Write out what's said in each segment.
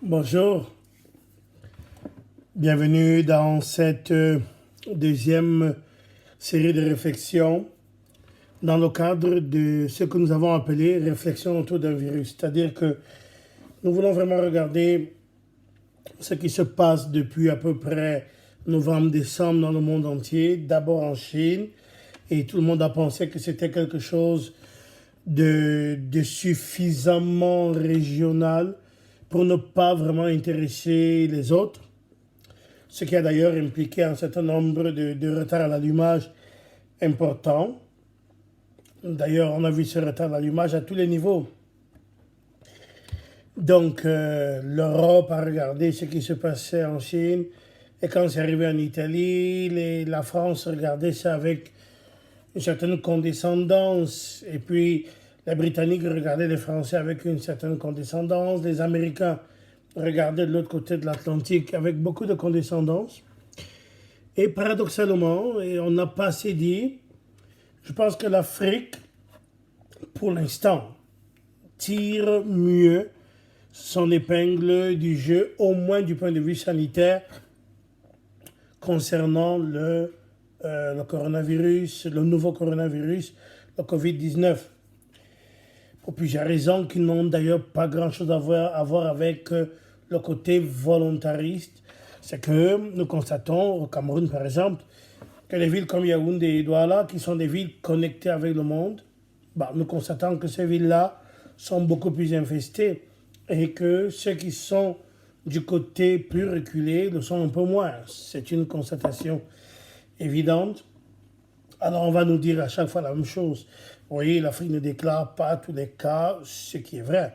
Bonjour, bienvenue dans cette deuxième série de réflexions dans le cadre de ce que nous avons appelé réflexion autour d'un virus. C'est-à-dire que nous voulons vraiment regarder ce qui se passe depuis à peu près novembre-décembre dans le monde entier, d'abord en Chine, et tout le monde a pensé que c'était quelque chose de suffisamment régional pour ne pas vraiment intéresser les autres, ce qui a d'ailleurs impliqué un certain nombre de retards à l'allumage importants. D'ailleurs, on a vu ce retard à l'allumage à tous les niveaux. Donc, l'Europe a regardé ce qui se passait en Chine, et quand c'est arrivé en Italie, la France regardait ça avec une certaine condescendance, et puis les Britanniques regardaient les Français avec une certaine condescendance, les Américains regardaient de l'autre côté de l'Atlantique avec beaucoup de condescendance. Et paradoxalement, et on n'a pas assez dit, je pense que l'Afrique, pour l'instant, tire mieux son épingle du jeu, au moins du point de vue sanitaire, concernant le coronavirus, le nouveau coronavirus, le Covid-19. Pour plusieurs raisons qui n'ont d'ailleurs pas grand-chose à voir avec le côté volontariste. C'est que nous constatons au Cameroun, par exemple, que les villes comme Yaoundé et Douala, qui sont des villes connectées avec le monde, nous constatons que ces villes-là sont beaucoup plus infestées et que ceux qui sont du côté plus reculé le sont un peu moins. C'est une constatation évidente. Alors on va nous dire à chaque fois la même chose. Oui, l'Afrique ne déclare pas tous les cas, ce qui est vrai.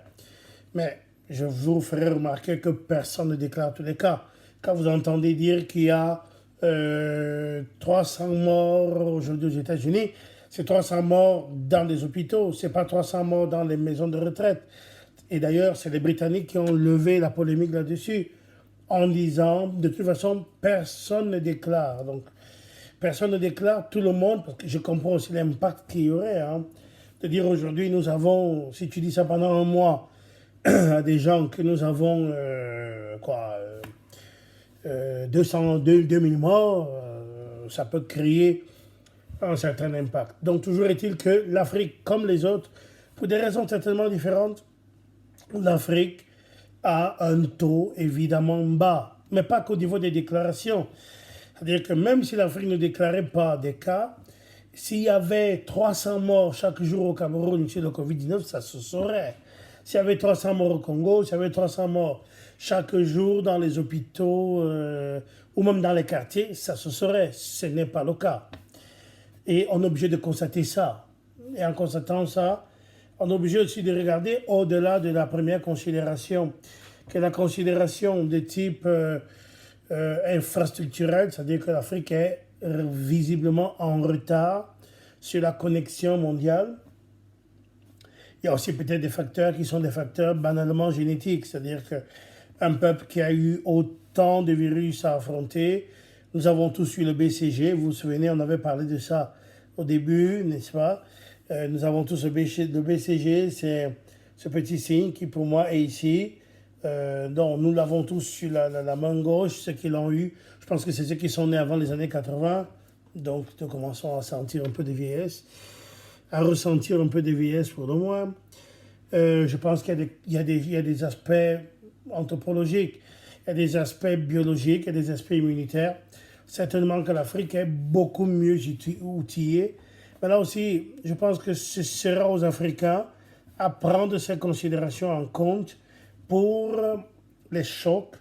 Mais je vous ferai remarquer que personne ne déclare tous les cas. Quand vous entendez dire qu'il y a 300 morts aujourd'hui aux États-Unis, c'est 300 morts dans les hôpitaux, c'est pas 300 morts dans les maisons de retraite. Et d'ailleurs, c'est les Britanniques qui ont levé la polémique là-dessus en disant, de toute façon, personne ne déclare. Donc, personne ne déclare, tout le monde, parce que je comprends aussi l'impact qu'il y aurait. De dire aujourd'hui, nous avons, si tu dis ça pendant un mois, à des gens que nous avons, 2000 morts, ça peut créer un certain impact. Donc toujours est-il que l'Afrique, comme les autres, pour des raisons certainement différentes, l'Afrique a un taux évidemment bas, mais pas qu'au niveau des déclarations. C'est-à-dire que même si l'Afrique ne déclarait pas des cas, s'il y avait 300 morts chaque jour au Cameroun sur le Covid-19, ça se saurait. S'il y avait 300 morts au Congo, s'il y avait 300 morts chaque jour dans les hôpitaux ou même dans les quartiers, ça se saurait. Ce n'est pas le cas. Et on est obligé de constater ça. Et en constatant ça, on est obligé aussi de regarder au-delà de la première considération, qui est la considération de type infrastructurel, c'est-à-dire que l'Afrique est visiblement en retard sur la connexion mondiale. Il y a aussi peut-être des facteurs qui sont des facteurs banalement génétiques, c'est-à-dire qu'un peuple qui a eu autant de virus à affronter, nous avons tous eu le BCG, vous vous souvenez, on avait parlé de ça au début, n'est-ce pas? Nous avons tous le BCG, c'est ce petit signe qui pour moi est ici. Donc nous l'avons tous sur la main gauche, ceux qui l'ont eu. Je pense que c'est ceux qui sont nés avant les années 80. Donc nous commençons à sentir un peu de vieillesse, à ressentir un peu de vieillesse pour le moins. Je pense qu'il y a des aspects anthropologiques, il y a des aspects biologiques, il y a des aspects immunitaires. Certainement que l'Afrique est beaucoup mieux outillée. Mais là aussi, je pense que ce sera aux Africains à prendre ces considérations en compte pour les chocs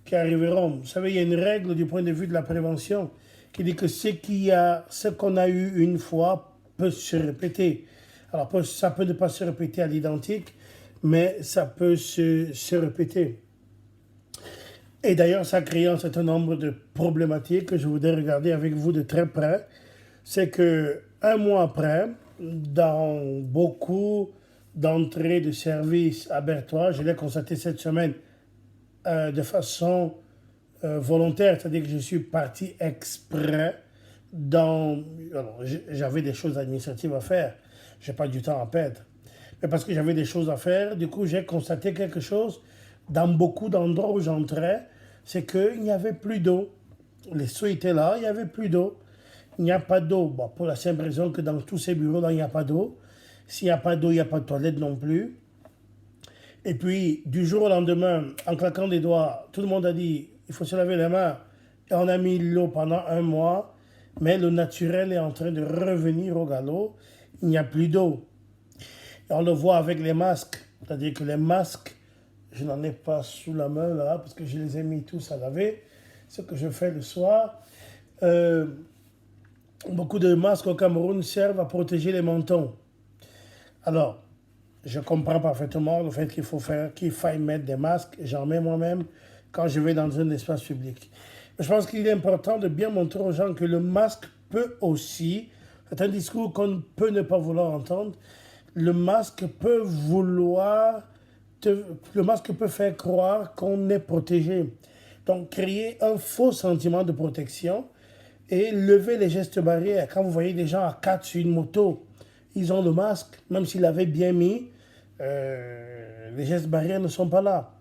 qui arriveront. Vous savez, il y a une règle du point de vue de la prévention qui dit que ce qu'on a eu une fois peut se répéter. Alors, ça peut ne pas se répéter à l'identique, mais ça peut se répéter. Et d'ailleurs, ça crée un certain nombre de problématiques que je voudrais regarder avec vous de très près. C'est que un mois après, dans beaucoup d'entrées de services abertoires, je l'ai constaté cette semaine de façon volontaire, c'est-à-dire que je suis parti exprès j'avais des choses administratives à faire, je n'ai pas du temps à perdre. Mais parce que j'avais des choses à faire, du coup j'ai constaté quelque chose dans beaucoup d'endroits où j'entrais, c'est qu'il n'y avait plus d'eau. Les seaux étaient là, il n'y avait plus d'eau. Il n'y a pas d'eau. Bon, pour la simple raison que dans tous ces bureaux-là, il n'y a pas d'eau. S'il n'y a pas d'eau, il n'y a pas de toilette non plus. Et puis, du jour au lendemain, en claquant des doigts, tout le monde a dit il faut se laver les mains. Et on a mis l'eau pendant un mois, mais le naturel est en train de revenir au galop. Il n'y a plus d'eau. Et on le voit avec les masques. C'est-à-dire que les masques, je n'en ai pas sous la main là, parce que je les ai mis tous à laver. Ce que je fais le soir. Beaucoup de masques au Cameroun servent à protéger les mentons. Alors, je comprends parfaitement le fait qu'il faille mettre des masques. J'en mets moi-même quand je vais dans un espace public. Mais je pense qu'il est important de bien montrer aux gens que le masque peut aussi, c'est un discours qu'on peut ne pas vouloir entendre, le masque peut le masque peut faire croire qu'on est protégé. Donc, créer un faux sentiment de protection et lever les gestes barrières. Quand vous voyez des gens à 4 sur une moto, ils ont le masque, même s'ils l'avaient bien mis, les gestes barrières ne sont pas là.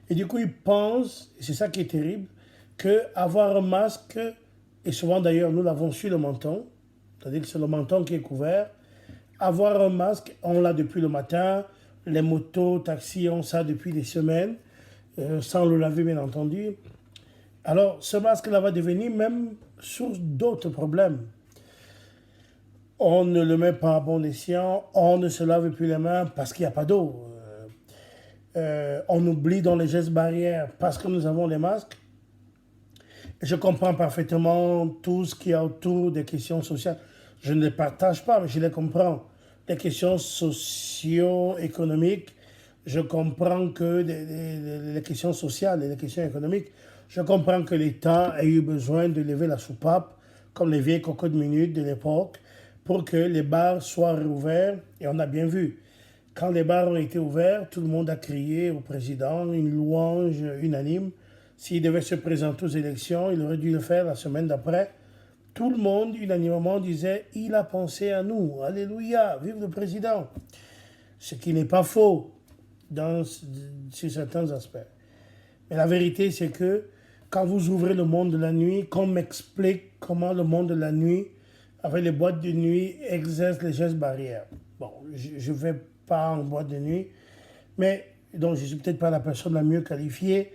Et du coup, ils pensent, et c'est ça qui est terrible, qu'avoir un masque, et souvent d'ailleurs nous l'avons sur le menton, c'est-à-dire que c'est le menton qui est couvert, avoir un masque, on l'a depuis le matin, les motos, taxis ont ça depuis des semaines, sans le laver bien entendu. Alors ce masque-là va devenir même source d'autres problèmes. On ne le met pas à bon escient, on ne se lave plus les mains parce qu'il n'y a pas d'eau. On oublie dans les gestes barrières parce que nous avons les masques. Je comprends parfaitement tout ce qu'il y a autour des questions sociales. Je ne les partage pas, mais je les comprends. Les questions socio-économiques, je comprends que les questions sociales et les questions économiques, je comprends que l'État ait eu besoin de lever la soupape, comme les vieilles cocottes minutes de l'époque, pour que les bars soient réouverts. Et on a bien vu, quand les bars ont été ouverts, tout le monde a crié au président une louange unanime. S'il devait se présenter aux élections, il aurait dû le faire la semaine d'après. Tout le monde unanimement disait « Il a pensé à nous, alléluia, vive le président ». Ce qui n'est pas faux sur certains aspects. Mais la vérité, c'est que quand vous ouvrez le monde de la nuit, qu'on m'explique comment le monde de la nuit, avec les boîtes de nuit, exerce les gestes barrières. Bon, je ne vais pas en boîte de nuit, mais donc je ne suis peut-être pas la personne la mieux qualifiée,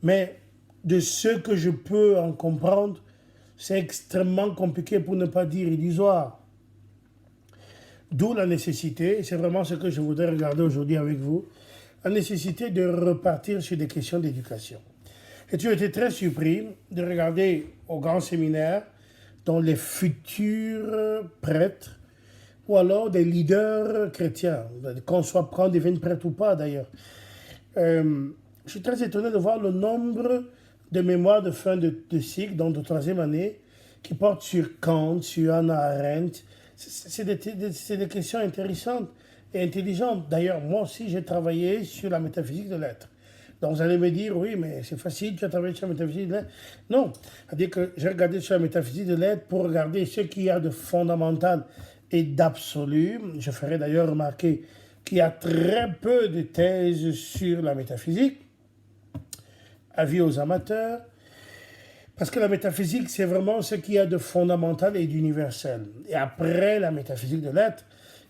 mais de ce que je peux en comprendre, c'est extrêmement compliqué pour ne pas dire illusoire. D'où la nécessité, et c'est vraiment ce que je voudrais regarder aujourd'hui avec vous, la nécessité de repartir sur des questions d'éducation. J'ai toujours été très surpris de regarder au grand séminaire dont les futurs prêtres ou alors des leaders chrétiens, qu'on devienne prêtre ou pas d'ailleurs. Je suis très étonné de voir le nombre de mémoires de fin de cycle, donc de troisième année, qui portent sur Kant, sur Hannah Arendt. C'est des questions intéressantes et intelligentes. D'ailleurs, moi aussi, j'ai travaillé sur la métaphysique de l'être. Donc vous allez me dire, oui, mais c'est facile, tu as travaillé sur la métaphysique de l'être. Non, c'est-à-dire que j'ai regardé sur la métaphysique de l'être pour regarder ce qu'il y a de fondamental et d'absolu. Je ferai d'ailleurs remarquer qu'il y a très peu de thèses sur la métaphysique. Avis aux amateurs. Parce que la métaphysique, c'est vraiment ce qu'il y a de fondamental et d'universel. Et après la métaphysique de l'être,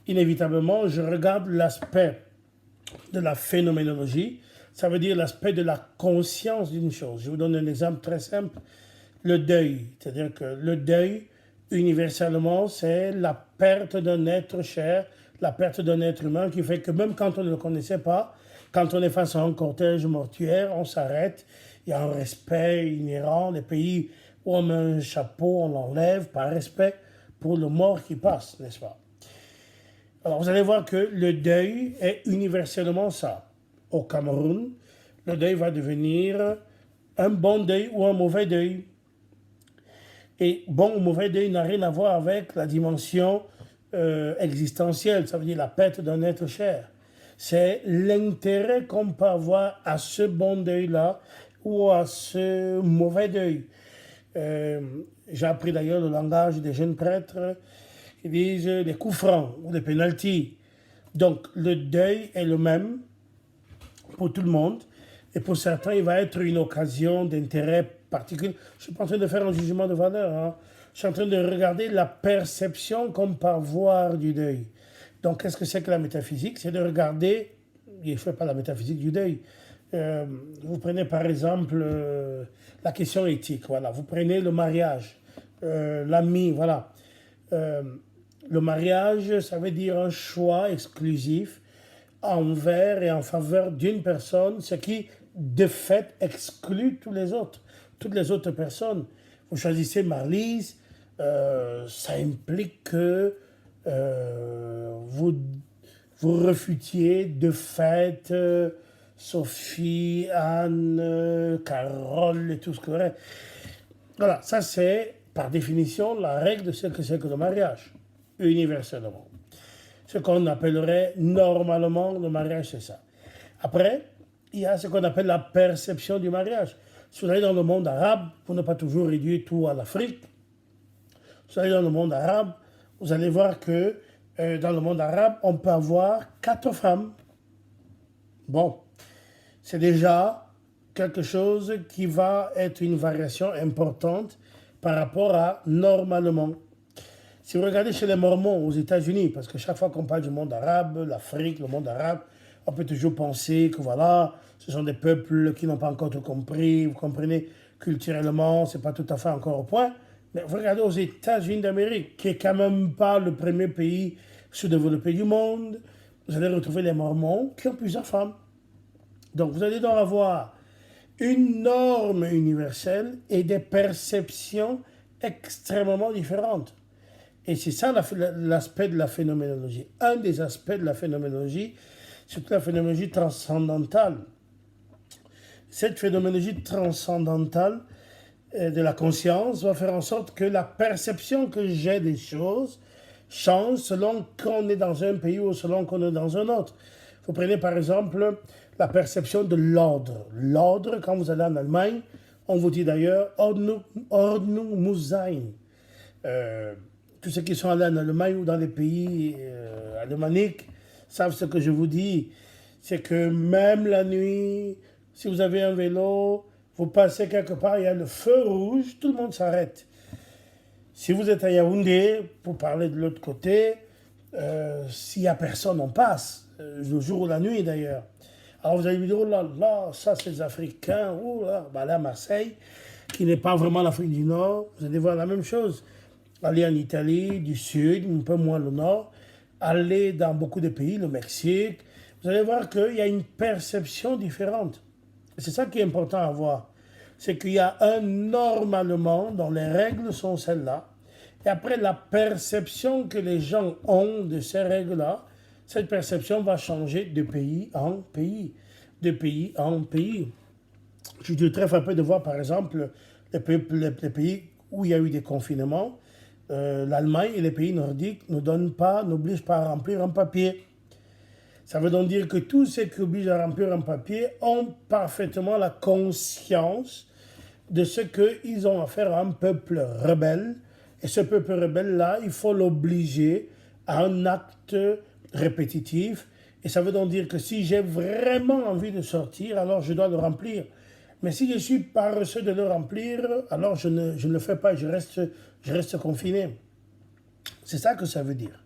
inévitablement, je regarde l'aspect de la phénoménologie. Ça veut dire l'aspect de la conscience d'une chose. Je vous donne un exemple très simple. Le deuil. C'est-à-dire que le deuil, universellement, c'est la perte d'un être cher, la perte d'un être humain qui fait que même quand on ne le connaissait pas, quand on est face à un cortège mortuaire, on s'arrête. Il y a un respect inhérent. Les pays où on met un chapeau, on l'enlève par respect pour le mort qui passe, n'est-ce pas? Alors vous allez voir que le deuil est universellement ça. Au Cameroun, le deuil va devenir un bon deuil ou un mauvais deuil. Et bon ou mauvais deuil n'a rien à voir avec la dimension existentielle, ça veut dire la perte d'un être cher. C'est l'intérêt qu'on peut avoir à ce bon deuil-là ou à ce mauvais deuil. J'ai appris d'ailleurs le langage des jeunes prêtres qui disent les coups francs ou les pénaltys. Donc le deuil est le même pour tout le monde, Et pour certains, il va être une occasion d'intérêt particulier. Je ne suis pas en train de faire un jugement de valeur. Hein. Je suis en train de regarder la perception comme par voir du deuil. Donc, qu'est-ce que c'est que la métaphysique? C'est de regarder, il ne fait pas la métaphysique du deuil. Vous prenez par exemple la question éthique. Voilà. Vous prenez le mariage, l'ami, voilà. Le mariage, ça veut dire un choix exclusif envers et en faveur d'une personne, ce qui, de fait, exclut toutes les autres personnes. Vous choisissez Marlise, ça implique que vous refutiez de fait Sophie, Anne, Carole et tout ce que vous voulez. Voilà, ça c'est par définition la règle de ce que c'est que le mariage, universellement. Ce qu'on appellerait normalement le mariage, c'est ça. Après, il y a ce qu'on appelle la perception du mariage. Si vous allez dans le monde arabe, pour ne pas toujours réduire tout à l'Afrique, si vous allez dans le monde arabe, vous allez voir que dans le monde arabe, on peut avoir 4 femmes. Bon, c'est déjà quelque chose qui va être une variation importante par rapport à normalement. Si vous regardez chez les Mormons aux États-Unis, parce que chaque fois qu'on parle du monde arabe, l'Afrique, le monde arabe, on peut toujours penser que voilà, ce sont des peuples qui n'ont pas encore tout compris, vous comprenez, culturellement, c'est pas tout à fait encore au point. Mais vous regardez aux États-Unis d'Amérique, qui est quand même pas le premier pays sous-développé du monde, vous allez retrouver les Mormons qui ont plusieurs femmes. Donc vous allez donc avoir une norme universelle et des perceptions extrêmement différentes. Et c'est ça l'aspect de la phénoménologie. Un des aspects de la phénoménologie, c'est la phénoménologie transcendantale. Cette phénoménologie transcendantale de la conscience va faire en sorte que la perception que j'ai des choses change selon qu'on est dans un pays ou selon qu'on est dans un autre. Vous prenez par exemple la perception de l'ordre. L'ordre, quand vous allez en Allemagne, on vous dit d'ailleurs Ordnung muss sein. Tous ceux qui sont allés en Allemagne ou dans les pays alémaniques savent ce que je vous dis. C'est que même la nuit, si vous avez un vélo, vous passez quelque part, il y a le feu rouge, tout le monde s'arrête. Si vous êtes à Yaoundé, pour parler de l'autre côté, s'il n'y a personne, on passe. Le jour ou la nuit d'ailleurs. Alors vous allez me dire, oh là là, ça c'est les Africains, oh là, bah là Marseille, qui n'est pas vraiment l'Afrique du Nord, vous allez voir la même chose. Aller en Italie, du Sud, un peu moins le Nord, aller dans beaucoup de pays, le Mexique, vous allez voir qu'il y a une perception différente. Et c'est ça qui est important à voir. C'est qu'il y a un normalement, dont les règles sont celles-là, et après la perception que les gens ont de ces règles-là, cette perception va changer de pays en pays, de pays en pays. Je suis très frappé de voir par exemple les pays où il y a eu des confinements. L'Allemagne et les pays nordiques n'obligent pas à remplir un papier. Ça veut donc dire que tous ceux qui obligent à remplir un papier ont parfaitement la conscience de ce qu'ils ont affaire à un peuple rebelle. Et ce peuple rebelle-là, il faut l'obliger à un acte répétitif. Et ça veut donc dire que si j'ai vraiment envie de sortir, alors je dois le remplir. Mais si je suis paresseux de le remplir, alors je ne le fais pas, je reste confiné. C'est ça que ça veut dire.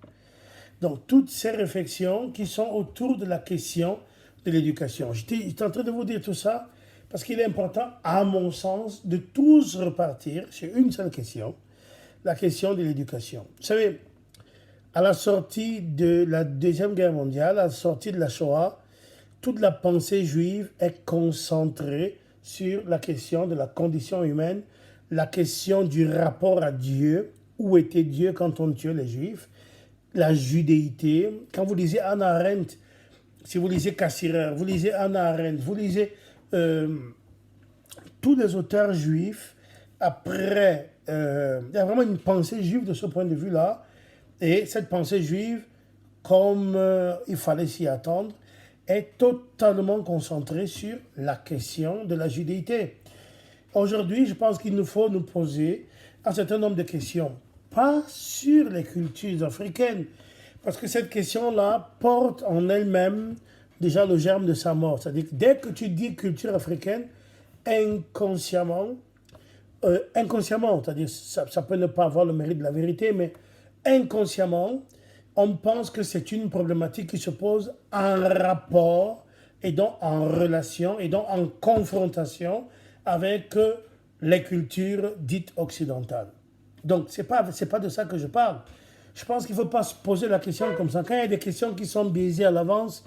Donc, toutes ces réflexions qui sont autour de la question de l'éducation. J'étais en train de vous dire tout ça parce qu'il est important, à mon sens, de tous repartir sur une seule question, la question de l'éducation. Vous savez, à la sortie de la Deuxième Guerre mondiale, à la sortie de la Shoah, toute la pensée juive est concentrée sur la question de la condition humaine, la question du rapport à Dieu, où était Dieu quand on tuait les Juifs, la judéité. Quand vous lisez Hannah Arendt, si vous lisez Cassirer, vous lisez Hannah Arendt, vous lisez tous les auteurs juifs, après, il y a vraiment une pensée juive de ce point de vue-là, et cette pensée juive, comme il fallait s'y attendre, est totalement concentrée sur la question de la judéité. Aujourd'hui, je pense qu'il nous faut nous poser un certain nombre de questions, pas sur les cultures africaines, parce que cette question-là porte en elle-même déjà le germe de sa mort. C'est-à-dire que dès que tu dis culture africaine, inconsciemment, inconsciemment, c'est-à-dire ça peut ne pas avoir le mérite de la vérité, mais inconsciemment, on pense que c'est une problématique qui se pose en rapport et donc en relation et donc en confrontation avec les cultures dites occidentales. Donc, c'est pas de ça que je parle. Je pense qu'il ne faut pas se poser la question comme ça. Quand il y a des questions qui sont biaisées à l'avance,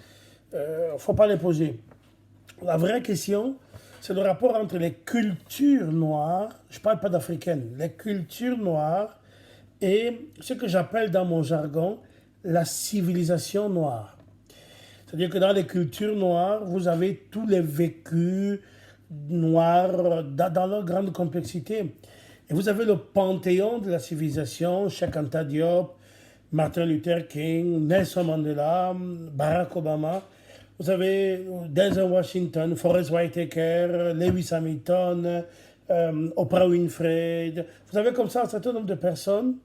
il ne faut pas les poser. La vraie question, c'est le rapport entre les cultures noires, je ne parle pas d'africaines, les cultures noires et ce que j'appelle dans mon jargon la civilisation noire. C'est-à-dire que dans les cultures noires, vous avez tous les vécus noirs dans leur grande complexité. Et vous avez le panthéon de la civilisation, Cheikh Anta Diop, Martin Luther King, Nelson Mandela, Barack Obama. Vous avez Denzel Washington, Forrest Whitaker, Lewis Hamilton, Oprah Winfrey. Vous avez comme ça un certain nombre de personnes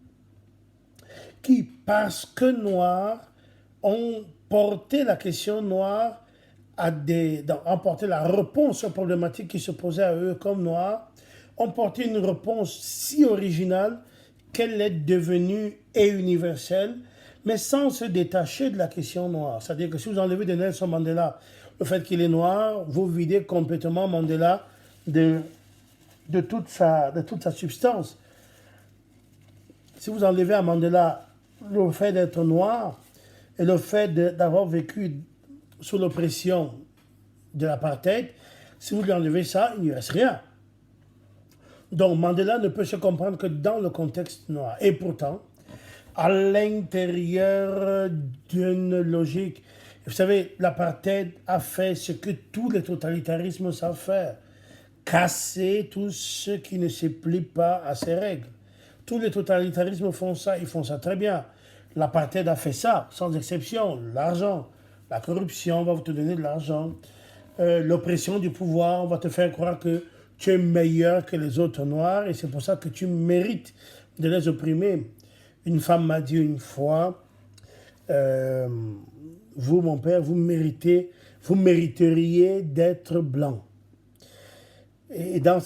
qui, parce que noirs, ont porté la question noire ont porté la réponse aux problématiques qui se posaient à eux comme noirs, ont porté une réponse si originale qu'elle est devenue et universelle, mais sans se détacher de la question noire. C'est-à-dire que si vous enlevez de Nelson Mandela le fait qu'il est noir, vous videz complètement Mandela de toute sa substance. Si vous enlevez à Mandela le fait d'être noir et le fait d'avoir vécu sous l'oppression de l'apartheid, si vous lui enlevez ça, il n'y reste rien. Donc Mandela ne peut se comprendre que dans le contexte noir. Et pourtant, à l'intérieur d'une logique, vous savez, l'apartheid a fait ce que tous les totalitarismes savent faire. Casser tout ce qui ne se plie pas à ses règles. Tous les totalitarismes font ça, ils font ça très bien. L'apartheid a fait ça, sans exception. L'argent, la corruption, on va vous te donner de l'argent. L'oppression du pouvoir, on va te faire croire que tu es meilleur que les autres noirs et c'est pour ça que tu mérites de les opprimer. Une femme m'a dit une fois, vous, mon père, vous mériteriez d'être blanc. Et dans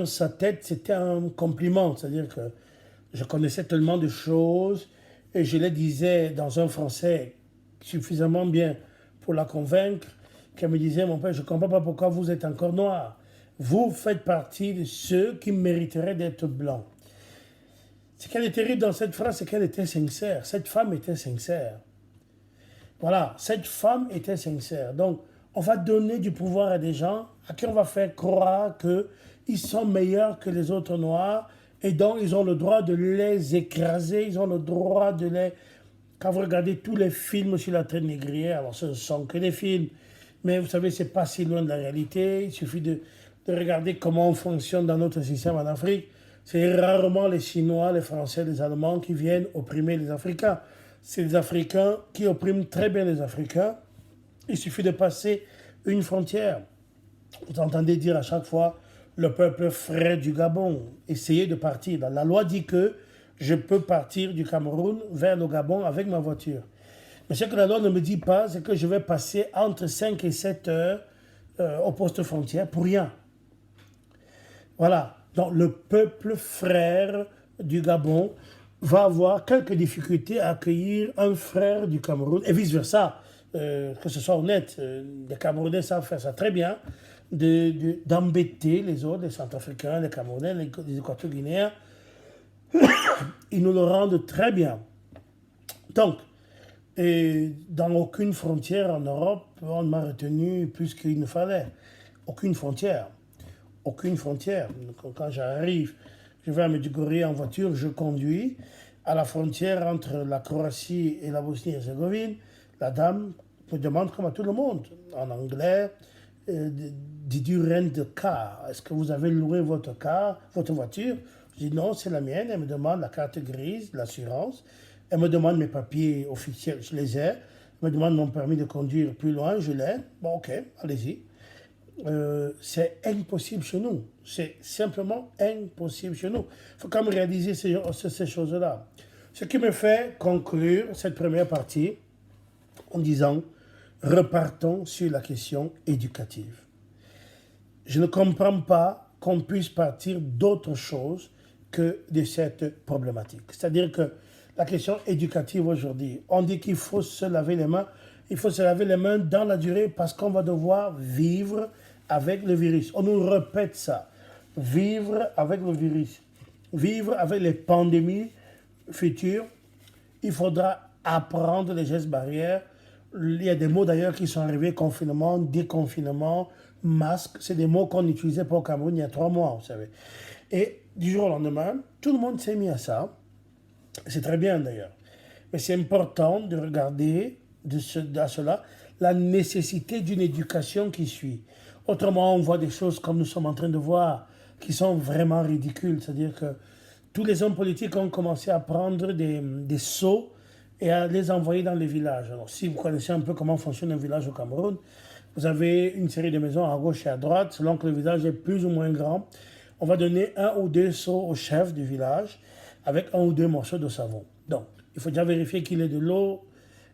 sa tête, c'était un compliment, c'est-à-dire que je connaissais tellement de choses et je les disais dans un français suffisamment bien pour la convaincre qu'elle me disait, mon père, je ne comprends pas pourquoi vous êtes encore noir. Vous faites partie de ceux qui mériteraient d'être blancs. Ce qui est terrible dans cette phrase, c'est qu'elle était sincère. Cette femme était sincère. Voilà, cette femme était sincère. Donc, on va donner du pouvoir à des gens à qui on va faire croire qu'ils sont meilleurs que les autres noirs et donc ils ont le droit de les écraser, ils ont le droit de les... Quand vous regardez tous les films sur la traite négrière, alors ce ne sont que des films, mais vous savez, ce n'est pas si loin de la réalité. Il suffit de regarder comment on fonctionne dans notre système en Afrique. C'est rarement les Chinois, les Français, les Allemands qui viennent opprimer les Africains. C'est les Africains qui oppriment très bien les Africains. Il suffit de passer une frontière. Vous entendez dire à chaque fois, le peuple frère du Gabon, essayez de partir. La loi dit que je peux partir du Cameroun vers le Gabon avec ma voiture. Mais ce que la loi ne me dit pas, c'est que je vais passer entre 5 et 7 heures au poste frontière pour rien. Voilà. Donc le peuple frère du Gabon va avoir quelques difficultés à accueillir un frère du Cameroun et vice-versa. Que ce soit honnête, les Camerounais savent faire ça très bien, d'embêter les autres, les Centrafricains, les Camerounais, les Équato-Guinéens. Ils nous le rendent très bien. Donc, dans aucune frontière en Europe, on m'a retenu plus qu'il ne fallait. Aucune frontière. Aucune frontière. Quand j'arrive, je vais à Medjugorje en voiture, je conduis à la frontière entre la Croatie et la Bosnie-Herzégovine. La dame me demande, comme à tout le monde, en anglais, did you rent the car? Est-ce que vous avez loué votre voiture? Je dis non, c'est la mienne. Elle me demande la carte grise, l'assurance. Elle me demande mes papiers officiels, je les ai. Elle me demande mon permis de conduire plus loin, je l'ai. Bon, ok, allez-y. C'est impossible chez nous. C'est simplement impossible chez nous. Il faut quand même réaliser ces choses-là. Ce qui me fait conclure cette première partie, en disant, repartons sur la question éducative. Je ne comprends pas qu'on puisse partir d'autre chose que de cette problématique. C'est-à-dire que la question éducative aujourd'hui, on dit qu'il faut se laver les mains. Il faut se laver les mains dans la durée parce qu'on va devoir vivre avec le virus. On nous répète ça. Vivre avec le virus. Vivre avec les pandémies futures. Il faudra apprendre les gestes barrières. Il y a des mots d'ailleurs qui sont arrivés, confinement, déconfinement, masque. C'est des mots qu'on utilisait pour le Cameroun il y a 3 mois, vous savez. Et du jour au lendemain, tout le monde s'est mis à ça. C'est très bien d'ailleurs. Mais c'est important de regarder à cela la nécessité d'une éducation qui suit. Autrement, on voit des choses comme nous sommes en train de voir qui sont vraiment ridicules. C'est-à-dire que tous les hommes politiques ont commencé à prendre des seaux et à les envoyer dans les villages. Alors, si vous connaissez un peu comment fonctionne un village au Cameroun, vous avez une série de maisons à gauche et à droite. Selon que le village est plus ou moins grand, on va donner 1 ou 2 seaux au chef du village avec 1 ou 2 morceaux de savon. Donc, il faut déjà vérifier qu'il ait de l'eau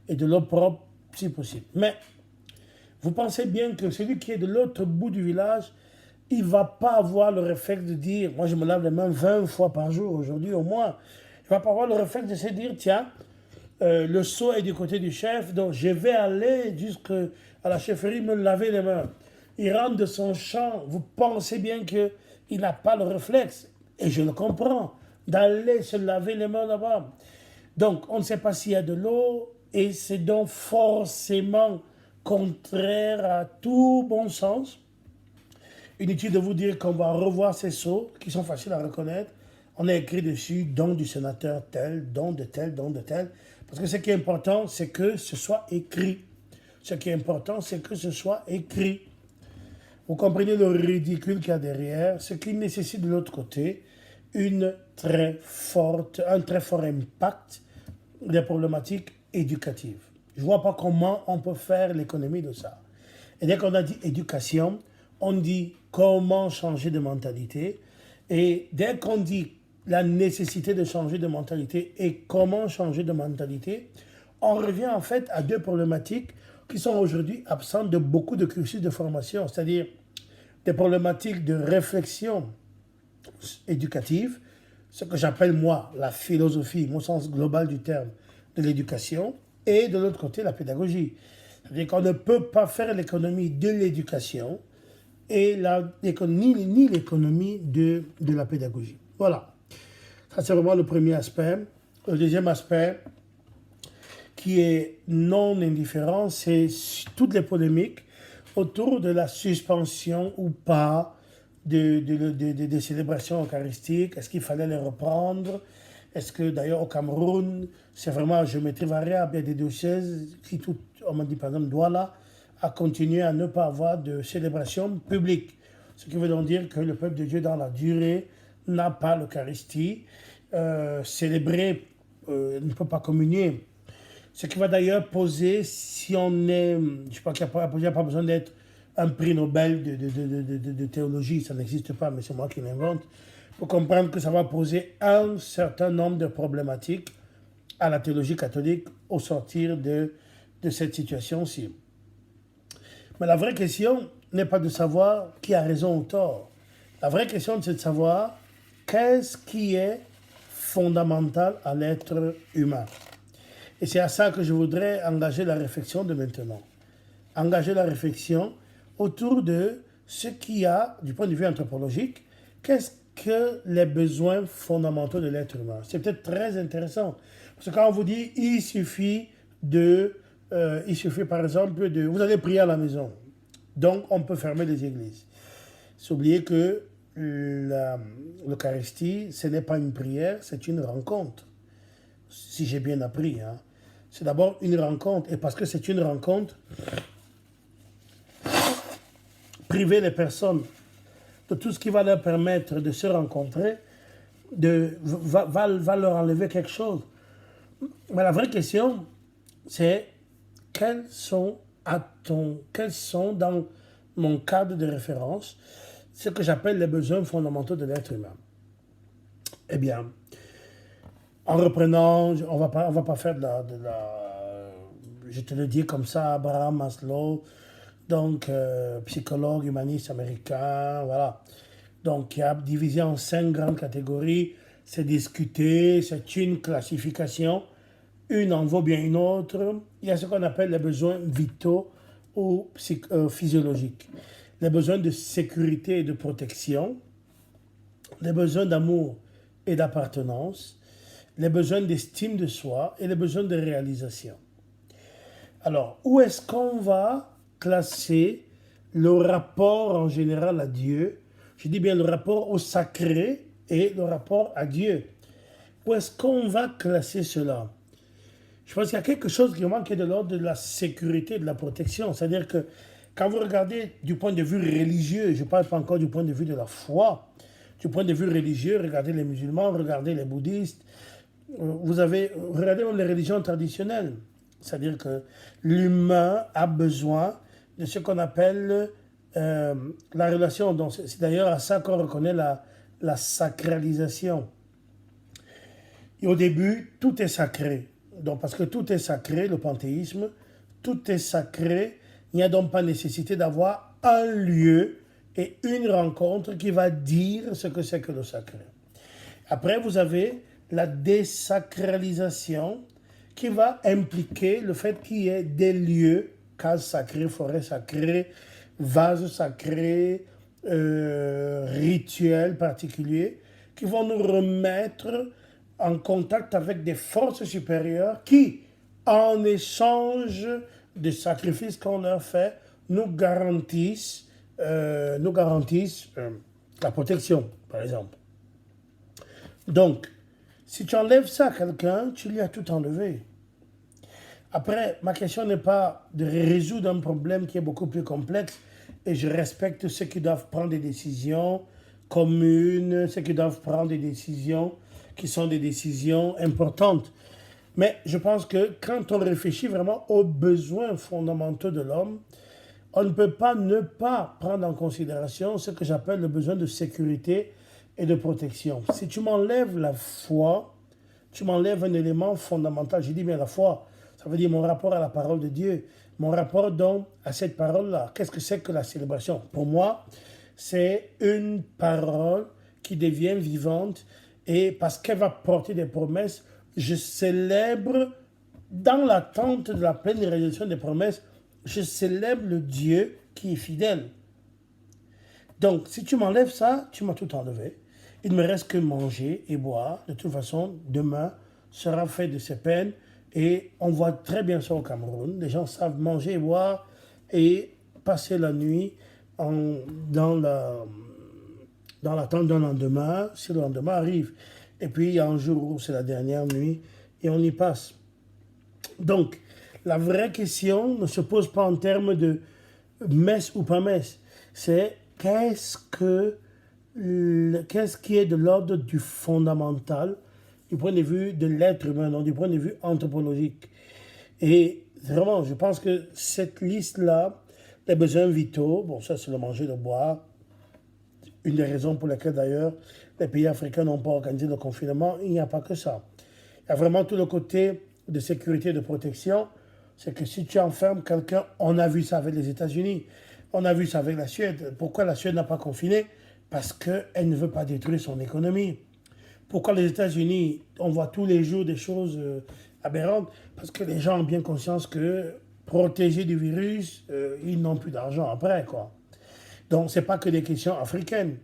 et de l'eau propre si possible. Mais vous pensez bien que celui qui est de l'autre bout du village, il ne va pas avoir le réflexe de dire, moi je me lave les mains 20 fois par jour aujourd'hui au moins. Il ne va pas avoir le réflexe de se dire, tiens, le seau est du côté du chef, donc je vais aller jusqu'à la chefferie me laver les mains. Il rentre de son champ, vous pensez bien qu'il n'a pas le réflexe, et je le comprends, d'aller se laver les mains là-bas. Donc, on ne sait pas s'il y a de l'eau, et c'est donc forcément contraire à tout bon sens. Inutile de vous dire qu'on va revoir ces sceaux, qui sont faciles à reconnaître. On a écrit dessus, don du sénateur tel, don de tel, don de tel. Parce que ce qui est important, c'est que ce soit écrit. Ce qui est important, c'est que ce soit écrit. Vous comprenez le ridicule qu'il y a derrière, ce qui nécessite de l'autre côté un très fort impact des problématiques éducatives. Je ne vois pas comment on peut faire l'économie de ça. Et dès qu'on a dit éducation, on dit comment changer de mentalité. Et dès qu'on dit la nécessité de changer de mentalité et comment changer de mentalité, on revient en fait à 2 problématiques qui sont aujourd'hui absentes de beaucoup de cursus de formation, c'est-à-dire des problématiques de réflexion éducative, ce que j'appelle moi la philosophie, mon sens global du terme, de l'éducation, et de l'autre côté la pédagogie. C'est-à-dire qu'on ne peut pas faire l'économie de l'éducation et ni l'économie de la pédagogie. Voilà. Ça, c'est vraiment le premier aspect. Le deuxième aspect, qui est non indifférent, c'est toutes les polémiques autour de la suspension ou pas des célébrations eucharistiques. Est-ce qu'il fallait les reprendre? Est-ce que d'ailleurs au Cameroun, c'est vraiment à géométrie variable? Il y a des diocèses qui, on m'a dit par exemple Douala, a continué à ne pas avoir de célébration publique. Ce qui veut donc dire que le peuple de Dieu dans la durée n'a pas l'Eucharistie. Célébrer, ne peut pas communier. Ce qui va d'ailleurs poser, si on est, je ne sais pas qu'il n'y a pas besoin d'être un prix Nobel de théologie, ça n'existe pas, mais c'est moi qui l'invente, pour comprendre que ça va poser un certain nombre de problématiques à la théologie catholique au sortir de cette situation-ci. Mais la vraie question n'est pas de savoir qui a raison ou tort. La vraie question, c'est de savoir qu'est-ce qui est fondamental à l'être humain. Et c'est à ça que je voudrais engager la réflexion de maintenant. Engager la réflexion autour de ce qu'il y a, du point de vue anthropologique, qu'est-ce que les besoins fondamentaux de l'être humain. C'est peut-être très intéressant. Parce que quand on vous dit, il suffit par exemple vous allez prier à la maison. Donc on peut fermer les églises. C'est oublier que l'Eucharistie, ce n'est pas une prière, c'est une rencontre. Si j'ai bien appris, hein. C'est d'abord une rencontre. Et parce que c'est une rencontre, priver les personnes de tout ce qui va leur permettre de se rencontrer, va leur enlever quelque chose. Mais la vraie question, c'est quels sont dans mon cadre de référence ce que j'appelle les besoins fondamentaux de l'être humain. Eh bien, en reprenant, on va pas faire je te le dis comme ça, Abraham Maslow, donc psychologue humaniste américain, voilà. Donc il y a divisé en 5 grandes catégories, c'est discuté, c'est une classification, une en vaut bien une autre. Il y a ce qu'on appelle les besoins vitaux ou physiologiques, les besoins de sécurité et de protection, les besoins d'amour et d'appartenance, les besoins d'estime de soi et les besoins de réalisation. Alors, où est-ce qu'on va classer le rapport en général à Dieu? Je dis bien le rapport au sacré et le rapport à Dieu. Où est-ce qu'on va classer cela? Je pense qu'il y a quelque chose qui manque de l'ordre de la sécurité et de la protection. C'est-à-dire que quand vous regardez du point de vue religieux, je ne parle pas encore du point de vue de la foi, du point de vue religieux, regardez les musulmans, regardez les bouddhistes, regardez même les religions traditionnelles. C'est-à-dire que l'humain a besoin de ce qu'on appelle la relation. Donc c'est d'ailleurs à ça qu'on reconnaît la sacralisation. Et au début, tout est sacré. Donc parce que tout est sacré, le panthéisme, tout est sacré, il n'y a donc pas nécessité d'avoir un lieu et une rencontre qui va dire ce que c'est que le sacré. Après, vous avez la désacralisation qui va impliquer le fait qu'il y ait des lieux, cases sacrées, forêts sacrées, vases sacrés, rituels particuliers, qui vont nous remettre en contact avec des forces supérieures qui, en échange des sacrifices qu'on leur fait, nous garantissent la protection, par exemple. Donc, si tu enlèves ça à quelqu'un, tu lui as tout enlevé. Après, ma question n'est pas de résoudre un problème qui est beaucoup plus complexe, et je respecte ceux qui doivent prendre des décisions communes, ceux qui doivent prendre des décisions qui sont des décisions importantes. Mais je pense que quand on réfléchit vraiment aux besoins fondamentaux de l'homme, on ne peut pas ne pas prendre en considération ce que j'appelle le besoin de sécurité et de protection. Si tu m'enlèves la foi, tu m'enlèves un élément fondamental. Je dis bien la foi, ça veut dire mon rapport à la parole de Dieu, mon rapport donc à cette parole-là. Qu'est-ce que c'est que la célébration? Pour moi, c'est une parole qui devient vivante et parce qu'elle va porter des promesses, je célèbre dans l'attente de la pleine réalisation des promesses, je célèbre le Dieu qui est fidèle. Donc, si tu m'enlèves ça, tu m'as tout enlevé. Il ne me reste que manger et boire. De toute façon, demain sera fait de ces peines. Et on voit très bien ça au Cameroun. Les gens savent manger et boire et passer la nuit dans l'attente d'un lendemain, si le lendemain arrive. Et puis, il y a un jour où c'est la dernière nuit et on y passe. Donc, la vraie question ne se pose pas en termes de messe ou pas messe. C'est qu'est-ce qui est de l'ordre du fondamental, du point de vue de l'être humain, donc du point de vue anthropologique. Et vraiment, je pense que cette liste-là, les besoins vitaux, bon, ça c'est le manger, le boire, une des raisons pour lesquelles d'ailleurs les pays africains n'ont pas organisé le confinement, il n'y a pas que ça. Il y a vraiment tout le côté de sécurité et de protection, c'est que si tu enfermes quelqu'un, on a vu ça avec les États-Unis, on a vu ça avec la Suède. Pourquoi la Suède n'a pas confiné? Parce qu'elle ne veut pas détruire son économie. Pourquoi les États-Unis, on voit tous les jours des choses aberrantes? Parce que les gens ont bien conscience que protégés du virus, ils n'ont plus d'argent après, quoi. Donc, ce n'est pas que des questions africaines.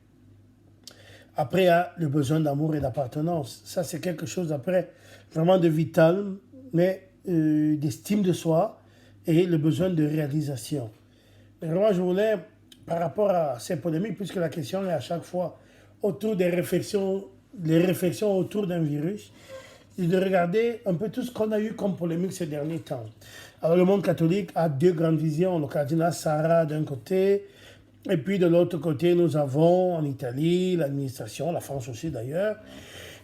Après, il y a le besoin d'amour et d'appartenance. Ça, c'est quelque chose, après, vraiment de vital, mais d'estime de soi et le besoin de réalisation. Mais vraiment, je voulais, par rapport à ces polémiques, puisque la question est à chaque fois autour des réflexions, les réflexions autour d'un virus, et de regarder un peu tout ce qu'on a eu comme polémique ces derniers temps. Alors, le monde catholique a deux grandes visions. Le cardinal Sarah d'un côté, et puis de l'autre côté, nous avons en Italie l'administration, la France aussi d'ailleurs.